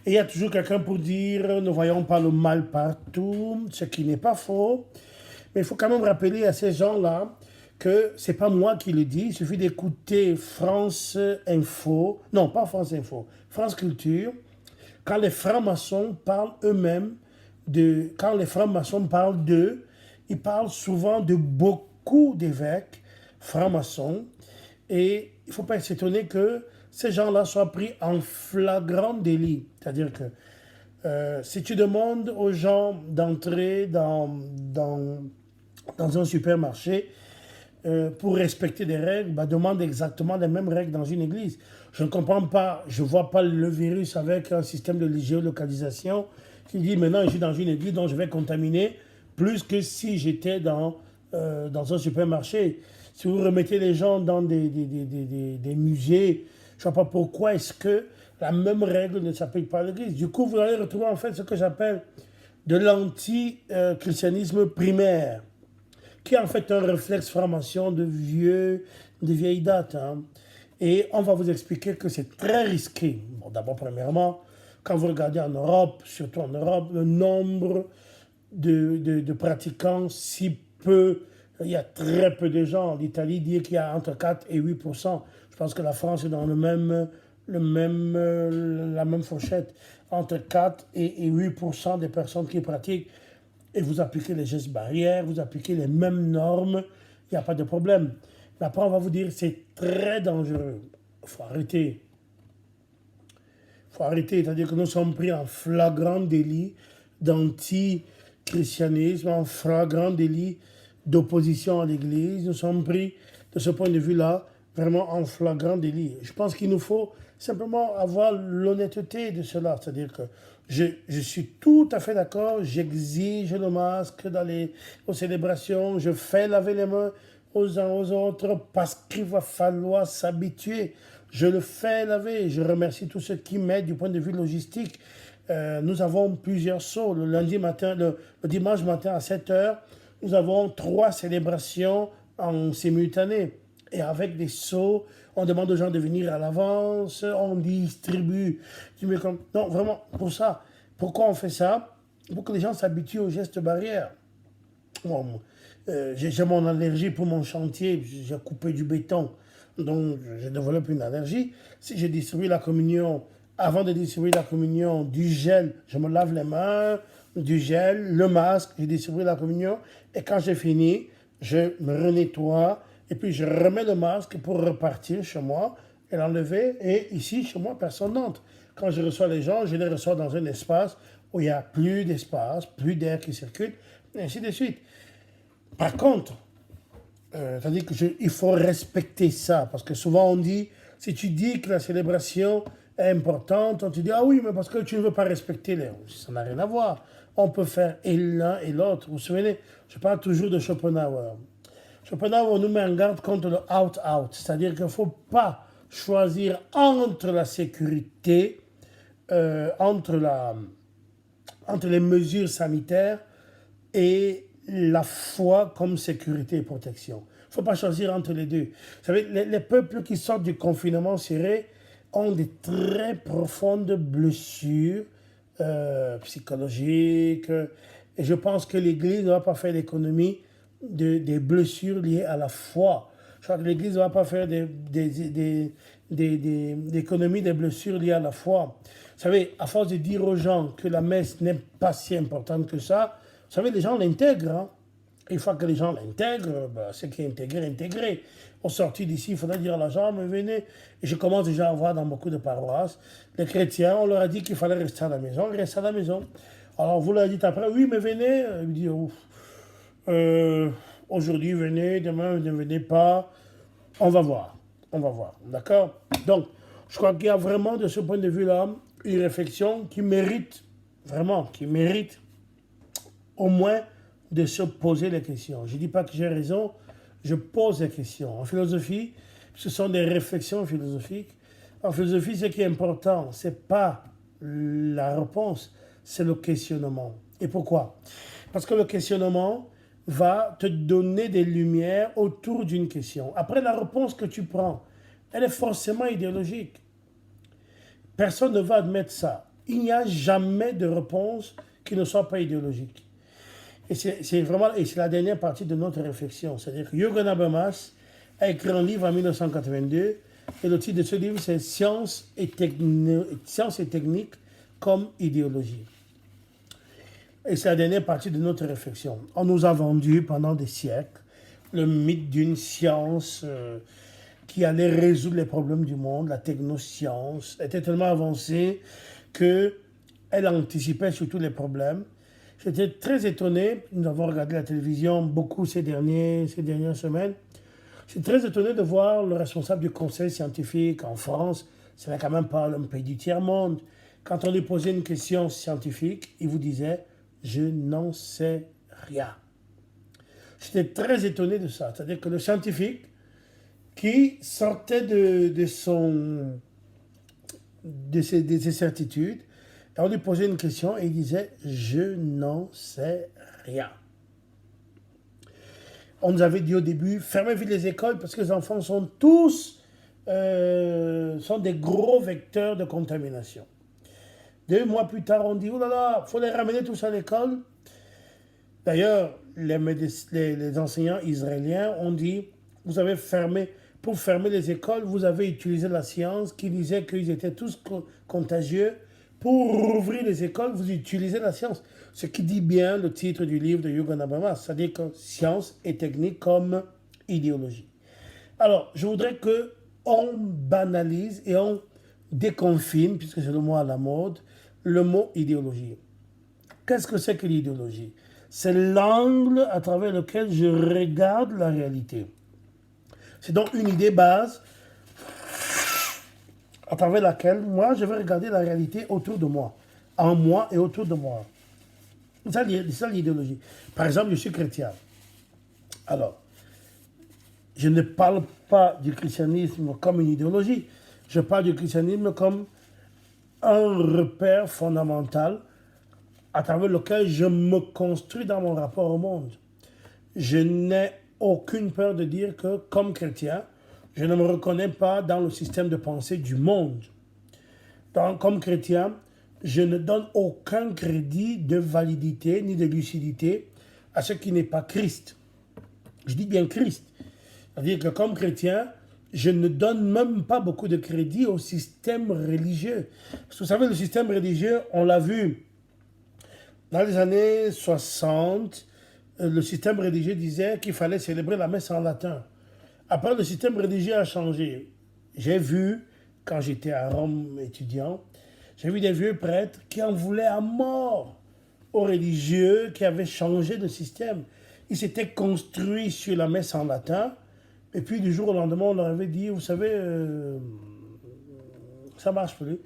Et il y a toujours quelqu'un pour dire, ne voyons pas le mal partout, ce qui n'est pas faux. Mais il faut quand même rappeler à ces gens-là que ce n'est pas moi qui le dis, il suffit d'écouter France Info, non pas France Info, France Culture, quand les francs-maçons parlent eux-mêmes, quand les francs-maçons parlent d'eux, il parle souvent de beaucoup d'évêques francs-maçons. Et il ne faut pas s'étonner que ces gens-là soient pris en flagrant délit. C'est-à-dire que si tu demandes aux gens d'entrer dans un supermarché pour respecter des règles, bah, demande exactement les mêmes règles dans une église. Je ne comprends pas, je ne vois pas le virus avec un système de géolocalisation qui dit maintenant je suis dans une église dont je vais contaminer plus que si j'étais dans un supermarché. Si vous remettez les gens dans des musées, je ne vois pas pourquoi est-ce que la même règle ne s'applique pas à l'église. Du coup, vous allez retrouver en fait ce que j'appelle de l'anti-christianisme primaire, qui est en fait un réflexe franc-maçon de vieille date. Hein. Et on va vous expliquer que c'est très risqué. Bon, d'abord, premièrement, quand vous regardez en Europe, surtout en Europe, le nombre de pratiquants, si peu, il y a très peu de gens. L'Italie dit qu'il y a entre 4 et 8%. Je pense que la France est dans la même fourchette. Entre 4 et 8% des personnes qui pratiquent. Et vous appliquez les gestes barrières, vous appliquez les mêmes normes, il n'y a pas de problème. Mais après, on va vous dire que c'est très dangereux. Il faut arrêter. Il faut arrêter, c'est-à-dire que nous sommes pris en flagrant délit d'anti-christianisme, en flagrant délit d'opposition à l'Église. Nous sommes pris, de ce point de vue-là, vraiment en flagrant délit. Je pense qu'il nous faut simplement avoir l'honnêteté de cela, c'est-à-dire que je suis tout à fait d'accord, j'exige le masque aux célébrations, je fais laver les mains aux uns aux autres parce qu'il va falloir s'habituer. Je le fais laver, je remercie tous ceux qui m'aident du point de vue logistique. Nous avons plusieurs sauts. Le dimanche matin à 7h, nous avons 3 célébrations en simultané. Et avec des sauts, on demande aux gens de venir à l'avance, on distribue. Non, vraiment, pour ça. Pourquoi on fait ça? Pour que les gens s'habituent aux gestes barrières. Bon, j'ai mon allergie pour mon chantier, j'ai coupé du béton, donc je développe une allergie. Si je distribue la communion, avant de distribuer la communion, du gel, je me lave les mains, du gel, le masque, je distribue la communion, et quand j'ai fini, je me renettoie, et puis je remets le masque pour repartir chez moi et l'enlever. Et ici, chez moi, personne n'entre. Quand je reçois les gens, je les reçois dans un espace où il n'y a plus d'espace, plus d'air qui circule, et ainsi de suite. Par contre, c'est-à-dire qu'il faut respecter ça, parce que souvent on dit, si tu dis que la célébration est importante, on te dit, ah oui, mais parce que tu ne veux pas respecter les... Ça n'a rien à voir. On peut faire et l'un et l'autre. Vous vous souvenez, je parle toujours de Schopenhauer. Schopenhauer nous met en garde contre le out-out, c'est-à-dire qu'il ne faut pas choisir entre la sécurité, entre les mesures sanitaires et la foi comme sécurité et protection. Il ne faut pas choisir entre les deux. Vous savez, les peuples qui sortent du confinement serré ont des très profondes blessures psychologiques. Et je pense que l'Église ne va pas faire l'économie des blessures liées à la foi. Je crois que l'Église ne va pas faire l'économie des blessures liées à la foi. Vous savez, à force de dire aux gens que la messe n'est pas si importante que ça, vous savez, les gens l'intègrent. Hein? Une fois que les gens l'intègrent, ce qui est intégré, intégré. Au sortir d'ici, il faudrait dire à la gens, mais venez. Et je commence déjà à voir dans beaucoup de paroisses, les chrétiens, on leur a dit qu'il fallait rester à la maison, rester à la maison. Alors vous leur dites après, oui, mais venez. Ils disent, aujourd'hui, venez, demain, ne venez pas. On va voir. D'accord? Donc, je crois qu'il y a vraiment, de ce point de vue-là, une réflexion qui mérite au moins de se poser les questions. Je ne dis pas que j'ai raison, je pose les questions. En philosophie, ce sont des réflexions philosophiques. En philosophie, ce qui est important, ce n'est pas la réponse, c'est le questionnement. Et pourquoi? Parce que le questionnement va te donner des lumières autour d'une question. Après, la réponse que tu prends, elle est forcément idéologique. Personne ne va admettre ça. Il n'y a jamais de réponse qui ne soit pas idéologique. Et c'est la dernière partie de notre réflexion. C'est-à-dire que Jürgen Habermas a écrit un livre en 1982, et le titre de ce livre, c'est Science et technique comme idéologie. Et c'est la dernière partie de notre réflexion. On nous a vendu pendant des siècles le mythe d'une science qui allait résoudre les problèmes du monde. La technoscience était tellement avancée qu'elle anticipait sur tous les problèmes. J'étais très étonné, nous avons regardé la télévision beaucoup ces dernières semaines. J'étais très étonné de voir le responsable du conseil scientifique en France. Ce n'est quand même pas un pays du tiers-monde. Quand on lui posait une question scientifique, il vous disait « je n'en sais rien ». J'étais très étonné de ça. C'est-à-dire que le scientifique qui sortait de ses certitudes, et on lui posait une question et il disait « je n'en sais rien ». On nous avait dit au début, fermez vite les écoles parce que les enfants sont tous sont des gros vecteurs de contamination. 2 mois plus tard, on dit, oh là là, il faut les ramener tous à l'école. D'ailleurs, les enseignants israéliens ont dit, vous avez pour fermer les écoles, vous avez utilisé la science qui disait qu'ils étaient tous contagieux. Pour rouvrir les écoles, vous utilisez la science. Ce qui dit bien le titre du livre de Hugo Habermas, c'est-à-dire que science et technique comme idéologie. Alors, je voudrais qu'on banalise et on déconfine, puisque c'est le mot à la mode, le mot idéologie. Qu'est-ce que c'est que l'idéologie? C'est l'angle à travers lequel je regarde la réalité. C'est donc une idée base à travers laquelle moi je vais regarder la réalité autour de moi, en moi et autour de moi. C'est ça l'idéologie. Par exemple, je suis chrétien. Alors, je ne parle pas du christianisme comme une idéologie. Je parle du christianisme comme un repère fondamental à travers lequel je me construis dans mon rapport au monde. Je n'ai aucune peur de dire que, comme chrétien, je ne me reconnais pas dans le système de pensée du monde. Comme chrétien, je ne donne aucun crédit de validité ni de lucidité à ce qui n'est pas Christ. Je dis bien Christ. C'est-à-dire que comme chrétien, je ne donne même pas beaucoup de crédit au système religieux. Parce que vous savez, le système religieux, on l'a vu dans les années 60, le système religieux disait qu'il fallait célébrer la messe en latin. Après, le système religieux a changé. J'ai vu, quand j'étais à Rome étudiant, j'ai vu des vieux prêtres qui en voulaient à mort aux religieux qui avaient changé de système. Ils s'étaient construits sur la messe en latin, et puis du jour au lendemain, on leur avait dit, vous savez, ça marche plus.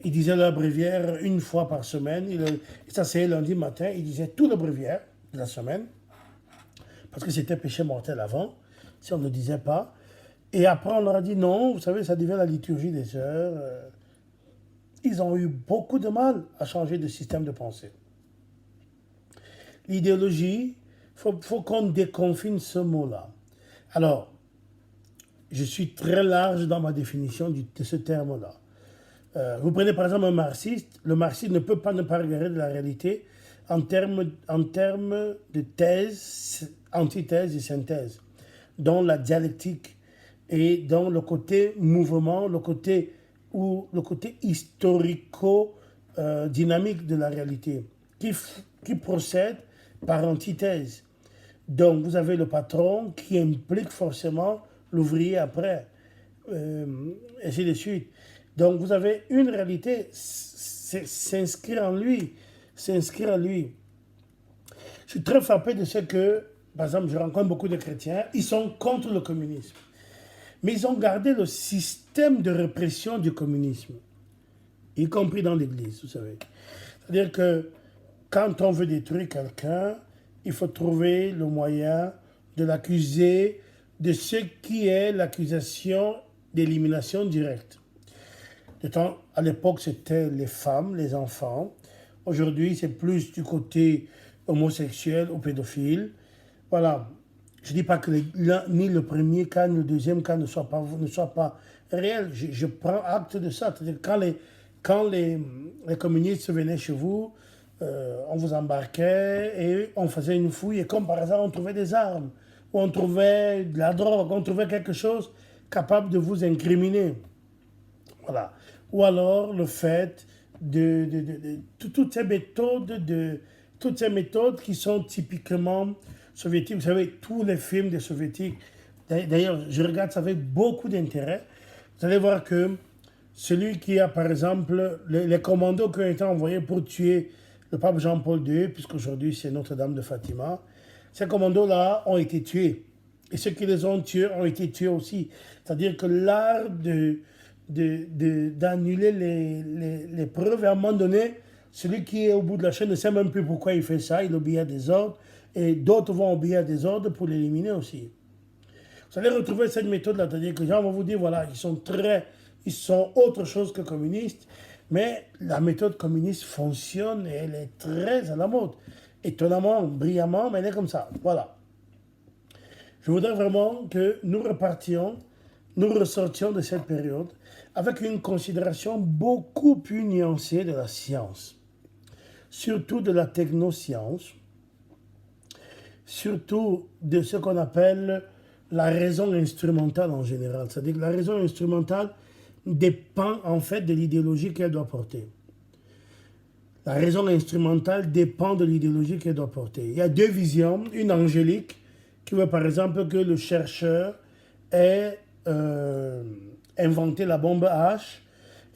Ils disaient leur bréviaire une fois par semaine. Ils s'asseyaient lundi matin, ils disaient tout le bréviaire de la semaine, parce que c'était péché mortel avant, si on ne le disait pas. Et après, on leur a dit non, vous savez, ça devient la liturgie des heures. Ils ont eu beaucoup de mal à changer de système de pensée. L'idéologie, il faut qu'on déconfine ce mot-là. Alors, je suis très large dans ma définition de ce terme-là. Vous prenez par exemple un marxiste, le marxiste ne peut pas ne pas regarder de la réalité en termes de thèse, antithèse et synthèse, dont la dialectique et dans le côté mouvement, le côté historico-dynamique de la réalité, qui procède par antithèse. Donc vous avez le patron qui implique forcément l'ouvrier après, ainsi de suite. Donc vous avez une réalité, s'inscrire en lui. Je suis très frappé de ce que, par exemple, je rencontre beaucoup de chrétiens, ils sont contre le communisme. Mais ils ont gardé le système de répression du communisme, y compris dans l'Église, vous savez. C'est-à-dire que quand on veut détruire quelqu'un, il faut trouver le moyen de l'accuser de ce qui est l'accusation d'élimination directe. À l'époque, c'était les femmes, les enfants. Aujourd'hui, c'est plus du côté homosexuel ou pédophile. Voilà. Je ne dis pas que ni le premier cas ni le deuxième cas ne soient pas réels. Je prends acte de ça. C'est-à-dire quand les communistes venaient chez vous, on vous embarquait et on faisait une fouille. Et comme par hasard, on trouvait des armes, ou on trouvait de la drogue, on trouvait quelque chose capable de vous incriminer. Voilà. Ou alors le fait toutes ces méthodes qui sont typiquement soviétiques. Vous savez, tous les films des soviétiques, d'ailleurs, je regarde ça avec beaucoup d'intérêt. Vous allez voir que celui qui a, par exemple, les commandos qui ont été envoyés pour tuer le pape Jean-Paul II, puisqu'aujourd'hui c'est Notre-Dame de Fatima, ces commandos-là ont été tués. Et ceux qui les ont tués ont été tués aussi. C'est-à-dire que l'art d'annuler les preuves, et à un moment donné, celui qui est au bout de la chaîne ne sait même plus pourquoi il fait ça, il obéit à des ordres, et d'autres vont obéir à des ordres pour l'éliminer aussi. Vous allez retrouver cette méthode-là, c'est-à-dire que les gens vont vous dire, voilà, ils sont autre chose que communistes, mais la méthode communiste fonctionne et elle est très à la mode. Étonnamment, brillamment, mais elle est comme ça. Voilà. Je voudrais vraiment que nous repartions, nous ressortions de cette période avec une considération beaucoup plus nuancée de la science, surtout de la technoscience, surtout de ce qu'on appelle la raison instrumentale en général. C'est-à-dire que la raison instrumentale dépend en fait de l'idéologie qu'elle doit porter. La raison instrumentale dépend de l'idéologie qu'elle doit porter. Il y a deux visions, une angélique qui veut par exemple que le chercheur ait inventé la bombe H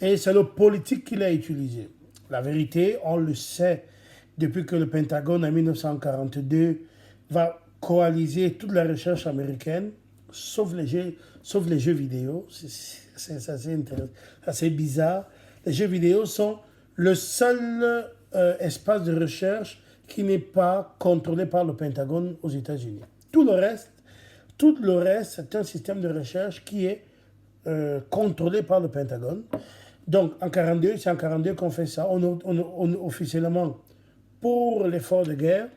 et c'est le politique qui l'a utilisé. La vérité, on le sait depuis que le Pentagone en 1942 va coaliser toute la recherche américaine, sauf les jeux vidéo. C'est assez bizarre. Les jeux vidéo sont le seul espace de recherche qui n'est pas contrôlé par le Pentagone aux États-Unis. Tout le reste, c'est un système de recherche qui est contrôlé par le Pentagone. Donc, en 1942, c'est en 1942 qu'on fait ça. Officiellement, pour l'effort de guerre,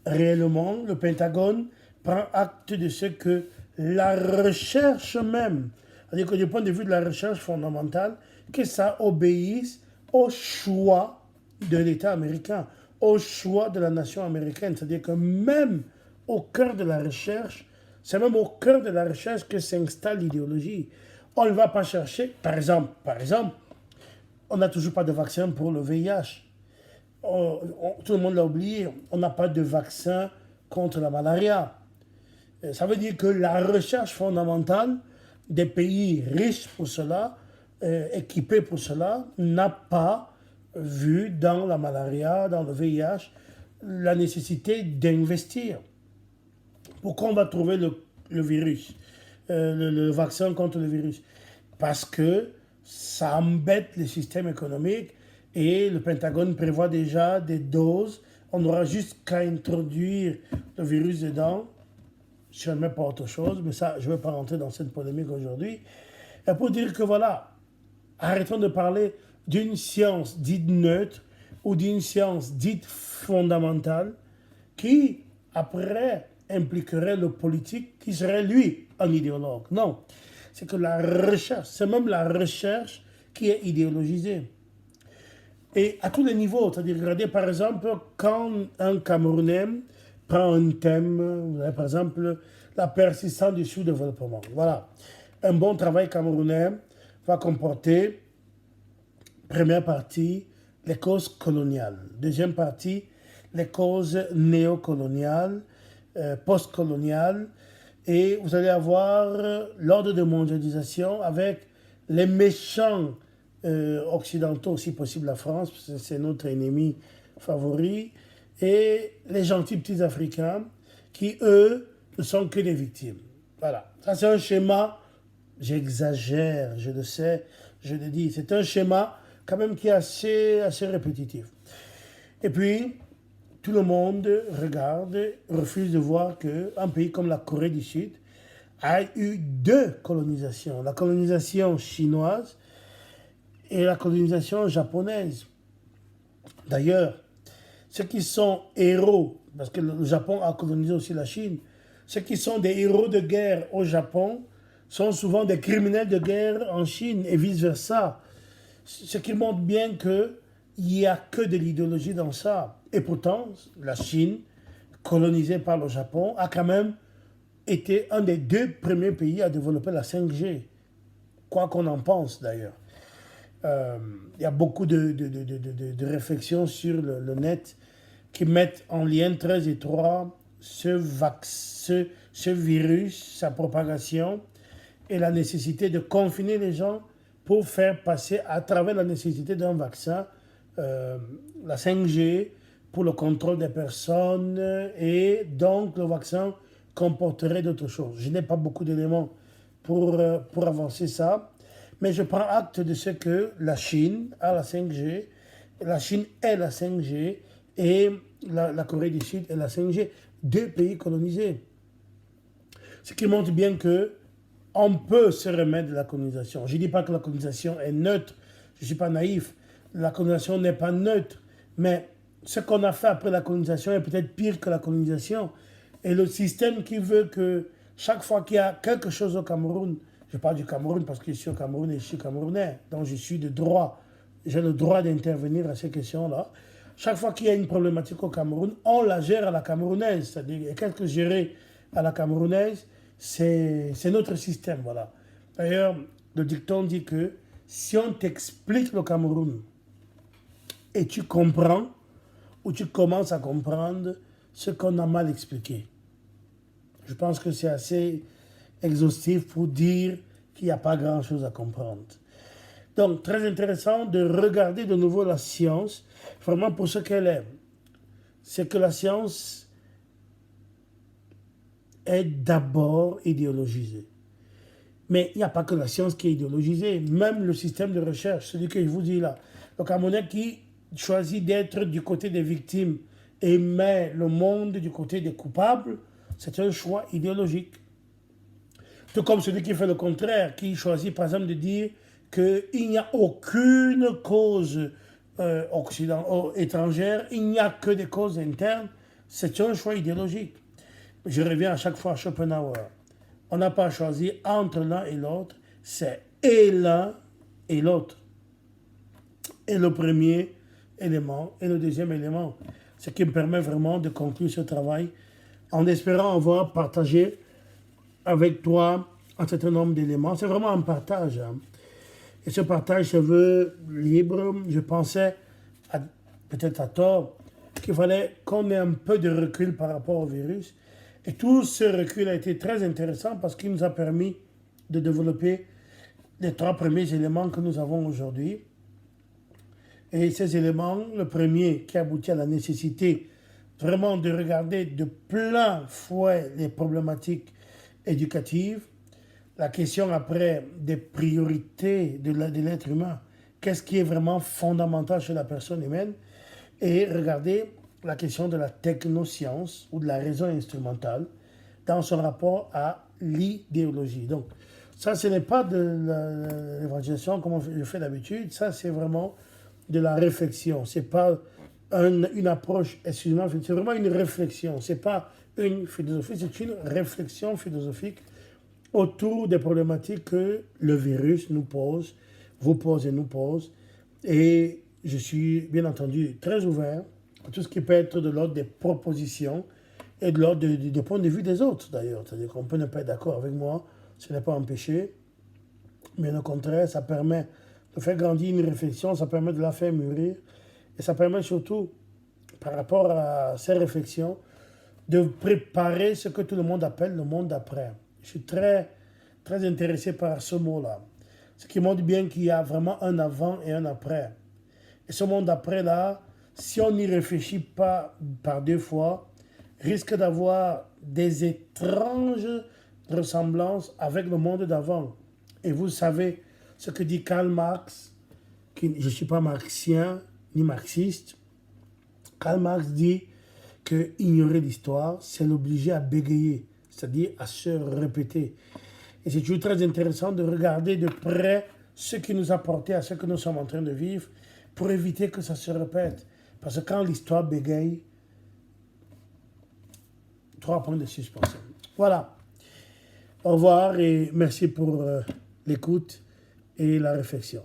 réellement, le Pentagone prend acte de ce que la recherche même, c'est-à-dire que du point de vue de la recherche fondamentale, que ça obéisse au choix de l'État américain, au choix de la nation américaine. C'est-à-dire que même au cœur de la recherche, c'est même au cœur de la recherche que s'installe l'idéologie. On ne va pas chercher, par exemple, on n'a toujours pas de vaccin pour le VIH. Tout le monde l'a oublié, on n'a pas de vaccin contre la malaria. Ça veut dire que la recherche fondamentale des pays riches pour cela, équipés pour cela, n'a pas vu dans la malaria, dans le VIH, la nécessité d'investir. Pourquoi on va trouver le virus, le vaccin contre le virus? Parce que ça embête le système économique et le Pentagone prévoit déjà des doses. On aura juste qu'à introduire le virus dedans. Je ne mets pas autre chose, mais ça, je ne vais pas rentrer dans cette polémique aujourd'hui. Et pour dire que voilà, arrêtons de parler d'une science dite neutre ou d'une science dite fondamentale qui, après, impliquerait le politique qui serait, lui, un idéologue. Non, c'est que la recherche, c'est même la recherche qui est idéologisée. Et à tous les niveaux, c'est-à-dire, regardez par exemple, quand un Camerounais prend un thème, vous avez, par exemple, la persistance du sous-développement. Voilà. Un bon travail camerounais va comporter, première partie, les causes coloniales. Deuxième partie, les causes néocoloniales, postcoloniales. Et vous allez avoir l'ordre de mondialisation avec les méchants occidentaux, si possible la France, parce que c'est notre ennemi favori, et les gentils petits Africains qui, eux, ne sont que des victimes. Voilà. Ça, c'est un schéma, j'exagère, je le sais, je le dis, c'est un schéma quand même qui est assez répétitif. Et puis, tout le monde regarde, refuse de voir qu'un pays comme la Corée du Sud a eu deux colonisations. La colonisation chinoise et la colonisation japonaise. D'ailleurs, ceux qui sont héros, parce que le Japon a colonisé aussi la Chine, ceux qui sont des héros de guerre au Japon sont souvent des criminels de guerre en Chine et vice-versa. Ce qui montre bien qu'il n'y a que de l'idéologie dans ça. Et pourtant, la Chine, colonisée par le Japon, a quand même été un des deux premiers pays à développer la 5G. Quoi qu'on en pense d'ailleurs. Il y a beaucoup de réflexions sur le net qui mettent en lien très étroit ce virus, sa propagation et la nécessité de confiner les gens pour faire passer à travers la nécessité d'un vaccin, la 5G pour le contrôle des personnes et donc le vaccin comporterait d'autres choses. Je n'ai pas beaucoup d'éléments pour avancer ça, mais je prends acte de ce que la Chine a la 5G, la Chine est la 5G et la Corée du Sud est la 5G, deux pays colonisés. Ce qui montre bien que on peut se remettre de la colonisation. Je ne dis pas que la colonisation est neutre, je ne suis pas naïf, la colonisation n'est pas neutre, mais ce qu'on a fait après la colonisation est peut-être pire que la colonisation. Et le système qui veut que chaque fois qu'il y a quelque chose au Cameroun, je parle du Cameroun parce que je suis au Cameroun et je suis camerounais, donc je suis de droit, j'ai le droit d'intervenir à ces questions-là. Chaque fois qu'il y a une problématique au Cameroun, on la gère à la camerounaise, c'est-à-dire qu'est-ce que gérer à la camerounaise, c'est notre système, voilà. D'ailleurs, le dicton dit que si on t'explique le Cameroun et tu comprends, ou tu commences à comprendre ce qu'on a mal expliqué. Je pense que c'est assez exhaustif pour dire qu'il n'y a pas grand-chose à comprendre. Donc, très intéressant de regarder de nouveau la science, vraiment pour ce qu'elle est. C'est que la science est d'abord idéologisée. Mais il n'y a pas que la science qui est idéologisée, même le système de recherche, celui que je vous dis là. Le Camerounais qui choisit d'être du côté des victimes et met le monde du côté des coupables, c'est un choix idéologique. Tout comme celui qui fait le contraire, qui choisit par exemple de dire qu'il n'y a aucune cause étrangère, il n'y a que des causes internes, c'est un choix idéologique. Je reviens à chaque fois à Schopenhauer. On n'a pas choisi entre l'un et l'autre, c'est et l'un et l'autre. Et le premier élément et le deuxième élément. Ce qui me permet vraiment de conclure ce travail en espérant avoir partagé avec toi un certain nombre d'éléments. C'est vraiment un partage. Hein. Et ce partage se veut libre. Je pensais, peut-être à tort, qu'il fallait qu'on ait un peu de recul par rapport au virus. Et tout ce recul a été très intéressant parce qu'il nous a permis de développer les trois premiers éléments que nous avons aujourd'hui. Et ces éléments, le premier qui aboutit à la nécessité vraiment de regarder de plein fouet les problématiques éducatives, la question après des priorités de l'être humain, qu'est-ce qui est vraiment fondamental chez la personne humaine, et regarder la question de la technoscience ou de la raison instrumentale dans son rapport à l'idéologie. Donc, ça, ce n'est pas de l'évangélisation comme je fais d'habitude, ça, c'est vraiment de la réflexion. Ce n'est pas une approche, excusez-moi, c'est vraiment une réflexion. Ce n'est pas une philosophie, c'est une réflexion philosophique autour des problématiques que le virus nous pose, vous pose et nous pose. Et je suis bien entendu très ouvert à tout ce qui peut être de l'ordre des propositions et de l'ordre du point de vue des autres d'ailleurs. C'est-à-dire qu'on peut ne pas être d'accord avec moi, ce n'est pas un péché, mais au contraire, ça permet de faire grandir une réflexion, ça permet de la faire mûrir, et ça permet surtout, par rapport à ces réflexions, de préparer ce que tout le monde appelle le monde d'après. Je suis très, très intéressé par ce mot-là. Ce qui montre bien qu'il y a vraiment un avant et un après. Et ce monde d'après-là, si on n'y réfléchit pas par deux fois, risque d'avoir des étranges ressemblances avec le monde d'avant. Et vous savez ce que dit Karl Marx, je ne suis pas marxien ni marxiste. Karl Marx dit que ignorer l'histoire, c'est l'obliger à bégayer, c'est-à-dire à se répéter. Et c'est toujours très intéressant de regarder de près ce qui nous a porté à ce que nous sommes en train de vivre pour éviter que ça se répète. Parce que quand l'histoire bégaye, 3 points de suspension. Voilà. Au revoir et merci pour l'écoute et la réflexion.